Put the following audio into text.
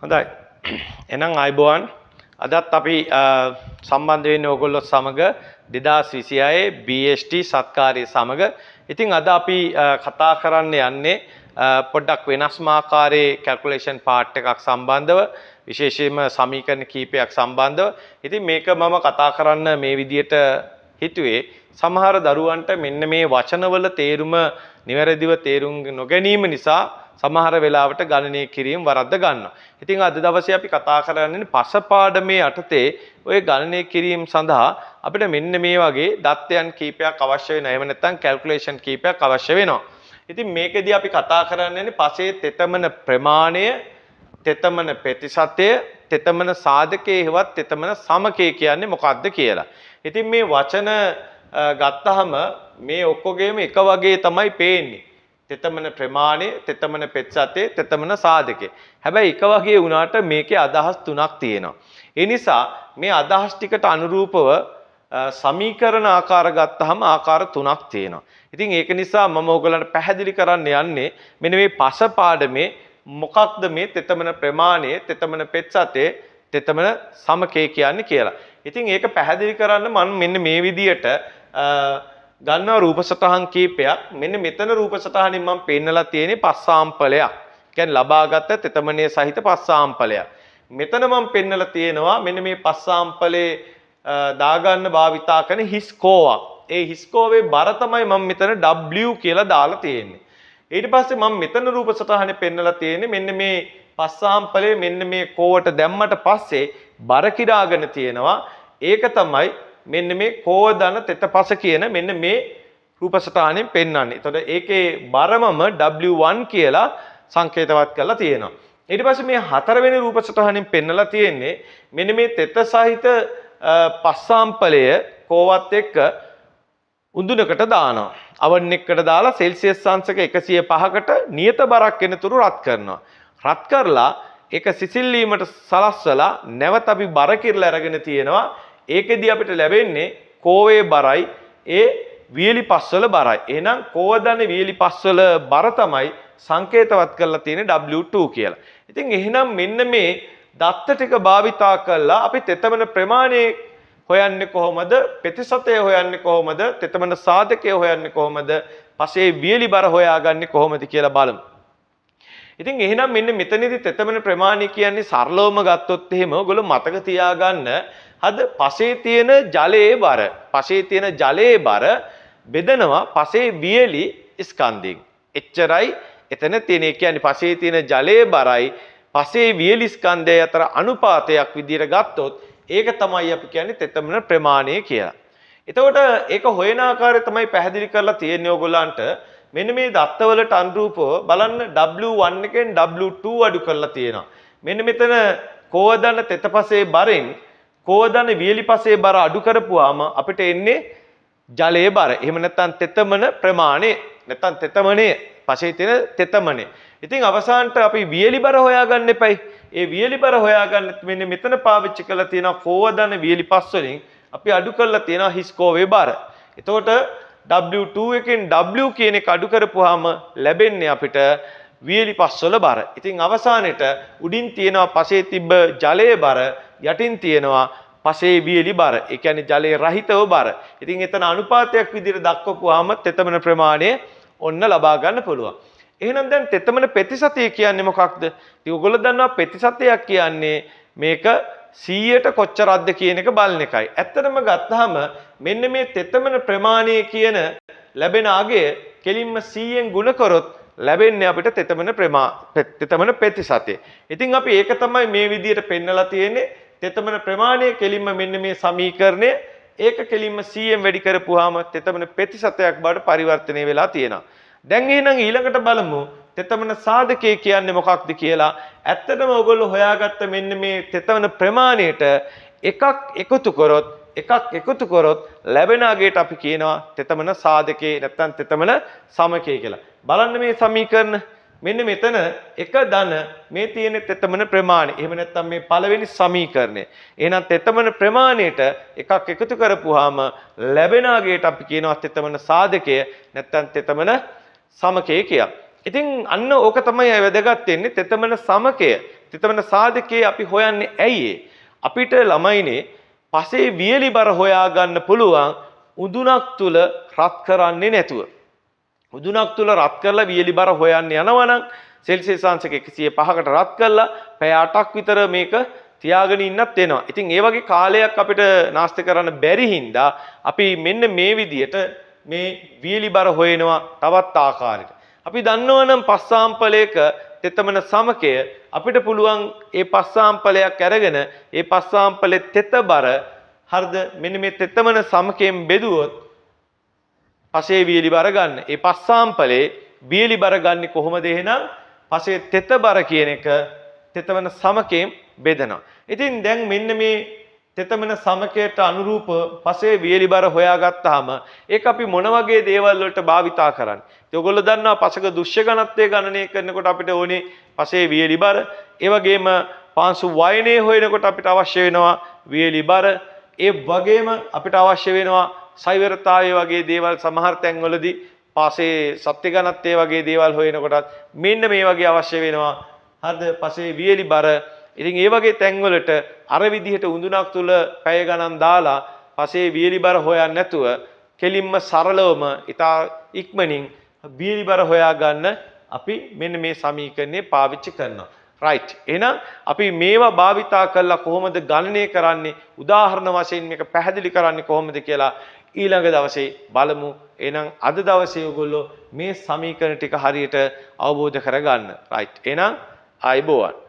හොඳයි. එහෙනම් ආයිබෝවන්. අදත් අපි සම්බන්ධ වෙන්නේ ඕගොල්ලෝ සමග 2026 BST සත්කාරයේ සමග. ඉතින් අද අපි කතා කරන්න යන්නේ පොඩ්ඩක් වෙනස්ම ආකාරයේ කැල්කියුලේෂන් පාර්ට් එකක් සම්බන්ධව, විශේෂයෙන්ම සමීකරණ කීපයක් සම්බන්ධව. ඉතින් මේක මම කතා කරන්න මේ විදියට හිතුවේ සමහර දරුවන්ට මෙන්න මේ වචනවල තේරුම නිවැරදිව තේරුම් නොගැනීම නිසා සමහර වෙලාවට ගණනය කිරීම වරද්ද ගන්නවා. ඉතින් අද දවසේ අපි කතා කරන්නේ පස පාඩමේ යටතේ ඔය ගණනය කිරීම සඳහා අපිට මෙන්න මේ වගේ දත්තයන් කීපයක් අවශ්‍ය වෙනවා. එහෙම නැත්නම් කැල්කියුලේෂන් කීපයක් අවශ්‍ය වෙනවා. ඉතින් මේකෙදී අපි කතා කරන්නේ පසේ තෙතමන ප්‍රමාණය, තෙතමන ප්‍රතිශතය, තෙතමන සාධකයේ හෙවත් තෙතමන සමකයේ කියන්නේ මොකක්ද කියලා. ඉතින් මේ වචන ගත්තාම මේ ඔක්කොගේම එක වගේ තමයි පේන්නේ. තෙතමන ප්‍රමාණය, තෙතමන ප්‍රතිශතය, තෙතමන සාධකය. හැබැයි එක වගේ වුණාට මේකේ අදහස් තුනක් තියෙනවා. ඒ නිසා මේ අදහස් ටිකට අනුරූපව සමීකරණ ආකාර ගත්තාම ආකාර තුනක් තියෙනවා. ඉතින් ඒක නිසා මම ඔයගලන්ට පැහැදිලි කරන්න යන්නේ මෙන්න මේ පස පාඩමේ මොකක්ද මේ තෙතමන ප්‍රමාණය, තෙතමන ප්‍රතිශතය, තෙතමන සමකය කියන්නේ කියලා. ඉතින් ඒක පැහැදිලි කරන්න මම මෙන්න මේ විදියට ගන්නවා රූප සටහන් කීපයක්. මෙන්න මෙතන රූප සටහනින් මම පෙන්නලා තියෙන්නේ පස් සාම්පලයක්. කියන්නේ ලබාගත් තෙතමනයේ සහිත පස් සාම්පලයක්. මෙතන මම පෙන්නලා තියෙනවා මෙන්න මේ පස් සාම්පලේ දාගන්න භාවිතා කරන හිස් කෝවක්. ඒ හිස් කෝවේ බර තමයි මම මෙතන W කියලා දාලා තියෙන්නේ. ඊට පස්සේ මම මෙතන රූප සටහනේ පෙන්නලා තියෙන්නේ මෙන්න මේ පස් සාම්පලේ මෙන්න මේ කෝවට දැම්මට පස්සේ බර කිරාගෙන තියෙනවා. ඒක තමයි මෙන්න මේ කෝධන තෙතපස කියන මෙන්න මේ රූප සටහනෙන් පෙන්වන්නේ. එතකොට ඒකේ බරමම W1 කියලා සංකේතවත් කරලා තියෙනවා. ඊට පස්සේ මේ හතරවෙනි රූප සටහනෙන් පෙන්නලා තියෙන්නේ මෙන්න මේ තෙත සහිත පස් සාම්පලය කෝවත් එක්ක උඳුනකට දානවා. අවන් එකට දාලා සෙල්සියස් අංශක 105කට නියත බරක් වෙනතුරු රත් කරනවා. රත් කරලා ඒක සිසිල් වීමට සලස්වලා නැවත අපි බර කිරලා අරගෙන තියෙනවා. ඒකෙදී අපිට ලැබෙන්නේ කෝවේ බරයි ඒ වියලි පස්වල බරයි. එහෙනම් කෝවදන වියලි පස්වල බර තමයි සංකේතවත් කරලා තියෙන්නේ W2 කියලා. ඉතින් එහෙනම් මෙන්න මේ දත්ත ටික භාවිතා කරලා අපි තෙතමන ප්‍රමාණය හොයන්නේ කොහොමද? ප්‍රතිශතය හොයන්නේ කොහොමද? තෙතමන සාධකය හොයන්නේ කොහොමද? පස්සේ වියලි බර හොයාගන්නේ කොහොමද කියලා බලමු. ඉතින් එහෙනම් මෙන්න මෙතනදී තෙතමන ප්‍රමාණය කියන්නේ සරලවම ගත්තොත් එහෙම ඔයගොල්ලෝ මතක තියාගන්න අද පසේ තියෙන ජලයේ බර, පසේ තියෙන ජලයේ බර බෙදනවා පසේ වියලි ස්කන්ධයෙන්. එච්චරයි එතන තියෙන්නේ. කියන්නේ පසේ තියෙන ජලයේ බරයි පසේ වියලි ස්කන්ධය අතර අනුපාතයක් විදිහට ගත්තොත් ඒක තමයි අපි කියන්නේ තෙතමන ප්‍රමාණය කියලා. එතකොට ඒක හොයන ආකාරය තමයි පැහැදිලි කරලා තියෙන්නේ ඔයගොල්ලන්ට. මෙන්න මේ දත්තවලට අනුරූපව බලන්න W1 එකෙන් W2 අඩු කරලා තියෙනවා. මෙන්න මෙතන කෝවදන තෙතපසේ බරෙන් කෝවදන වියලිපසේ බර අඩු කරපුවාම අපිට එන්නේ ජලයේ බර. එහෙම නැත්නම් තෙතමන ප්‍රමාණය. නැත්නම් තෙතමනේ පසේ තියෙන තෙතමනේ. ඉතින් අවසානට අපි වියලි බර හොයාගන්න එපයි. ඒ වියලි බර හොයාගන්න මෙන්න මෙතන පාවිච්චි කරලා තියෙනවා කෝවදන වියලිපස් වලින් අපි අඩු කරලා තියෙනවා හිස් කෝවේ බර. එතකොට W2 එකෙන් W කියන එක අඩු කරපුවාම ලැබෙන්නේ අපිට වියලිපස් වල බර. ඉතින් අවසානයේට උඩින් තියෙනවා පසේ තිබ්බ ජලයේ බර, යටින් තියෙනවා පසේ වියලි බර. ඒ කියන්නේ ජලයේ රහිතව බර. ඉතින් එතන අනුපාතයක් විදිහට දක්වපුවාම තෙතමන ප්‍රමාණය ඔන්න ලබා ගන්න පුළුවන්. එහෙනම් දැන් තෙතමන ප්‍රතිශතය කියන්නේ මොකක්ද? ඉතින් ඔයගොල්ලෝ දන්නවා ප්‍රතිශතයක් කියන්නේ මේක 100ට කොච්චරක්ද කියන එක බලන එකයි. ඇත්තටම ගත්තාම මෙන්න මේ තෙතමන ප්‍රමාණය කියන ලැබෙන අගය කෙලින්ම 100ෙන් ගුණ කරොත් ලැබෙන්නේ අපිට තෙතමන ප්‍රතිශතය. ඉතින් අපි ඒක තමයි මේ විදිහට පෙන්නලා තියෙන්නේ. තෙතමන ප්‍රමාණය කෙලින්ම මෙන්න මේ සමීකරණය ඒක කෙලින්ම 100ෙන් වැඩි කරපුවාම තෙතමන ප්‍රතිශතයක් බවට පරිවර්තනය වෙලා තියෙනවා. දැන් එහෙනම් ඊළඟට බලමු තෙතමන සාධකය කියන්නේ මොකක්ද කියලා. ඇත්තටම ඔයගොල්ලෝ හොයාගත්ත මෙන්න මේ තෙතමන ප්‍රමාණයට එකක් එකතු කරොත් ලැබෙන අගයට අපි කියනවා තෙතමන සාධකේ නැත්නම් තෙතමන සමකය කියලා. බලන්න මේ සමීකරණ. මෙන්න මෙතන එක ධන මේ තියෙන තෙතමන ප්‍රමාණය. එහෙම නැත්නම් මේ පළවෙනි සමීකරණය. එහෙනම් තෙතමන ප්‍රමාණයට එකක් එකතු කරපුවාම ලැබෙන අගයට අපි කියනවා තෙතමන සාධකය නැත්නම් තෙතමන සමකය කියලා. ඉතින් අන්න ඕක තමයි වැදගත් වෙන්නේ තෙතමන සමකය. තෙතමන සාධකයේ අපි හොයන්නේ ඇයි අපිට ළමයිනේ පසේ වියලි බර හොයා ගන්න පුළුවන් උදුනක් තුල රත් කරන්නේ නැතුව. උදුනක් තුල රත් කරලා වියලි බර හොයන්න යනවා නම් සෙල්සියස් අංශක 105කට රත් කරලා පැය 8ක් විතර මේක තියාගෙන ඉන්නත් වෙනවා. ඉතින් ඒ වගේ කාලයක් අපිට නාස්ති කරන්න බැරි හින්දා අපි මෙන්න මේ විදියට මේ වියලි බර හොයනවා තවත් ආකාරයකට. අපි දන්නවනම් පස්සාම්පලයක තෙතමන සමකය අපිට පුළුවන් ඒ පස්සාම්පලයක් අරගෙන ඒ පස්සාම්පලේ තෙත බර හරිද මෙන්න මේ තෙතමන සමකයෙන් බෙදුවොත් පසේ වියලි බර ගන්න. ඒ පස්සාම්පලේ වියලි බර ගන්නේ කොහොමද එහෙනම්? පසේ තෙත බර කියන එක තෙතමන සමකයෙන් බෙදනවා. ඉතින් දැන් මෙන්න මේ තෙතමන සමකයට අනුරූප පසේ වියලි බර හොයාගත්තාම ඒක අපි මොන වගේ දේවල් වලට භාවිතා කරන්නේ? ඉතින් ඔයගොල්ලෝ දන්නවා පසක දුෂ්‍ය ඝනත්වය ගණනය කරනකොට අපිට ඕනේ පසේ වියලි බර. ඒ වගේම පාංශු වයනේ හොයනකොට අපිට අවශ්‍ය වෙනවා වියලි බර. ඒ වගේම අපිට අවශ්‍ය වෙනවා සෛවරතාවය වගේ දේවල් සමහර තැන්වලදී පසේ සත්‍ය ඝනත්වය වගේ දේවල් හොයනකොටත් මෙන්න මේ වගේ අවශ්‍ය වෙනවා. හරිද? පසේ වියලි බර. ඉතින් ඒ වගේ තැන්වලට අර විදිහට උඳුනක් තුල පැය ගණන් දාලා පසේ වියලි බර හොයන්න නැතුව කෙලින්ම සරලවම ඉතා ඉක්මනින් වියලි බර හොයා ගන්න අපි මෙන්න මේ සමීකරණය පාවිච්චි කරනවා. රයිට්. එහෙනම් අපි මේවා භාවිතා කරලා කොහොමද ගණනය කරන්නේ? උදාහරණ වශයෙන් මේක පැහැදිලි කරන්නේ කොහොමද කියලා ඊළඟ දවසේ බලමු. එහෙනම් අද දවසේ ඔයගොල්ලෝ මේ සමීකරණ ටික හරියට අවබෝධ කරගන්න. රයිට්. එහෙනම් ආයුබෝවන්.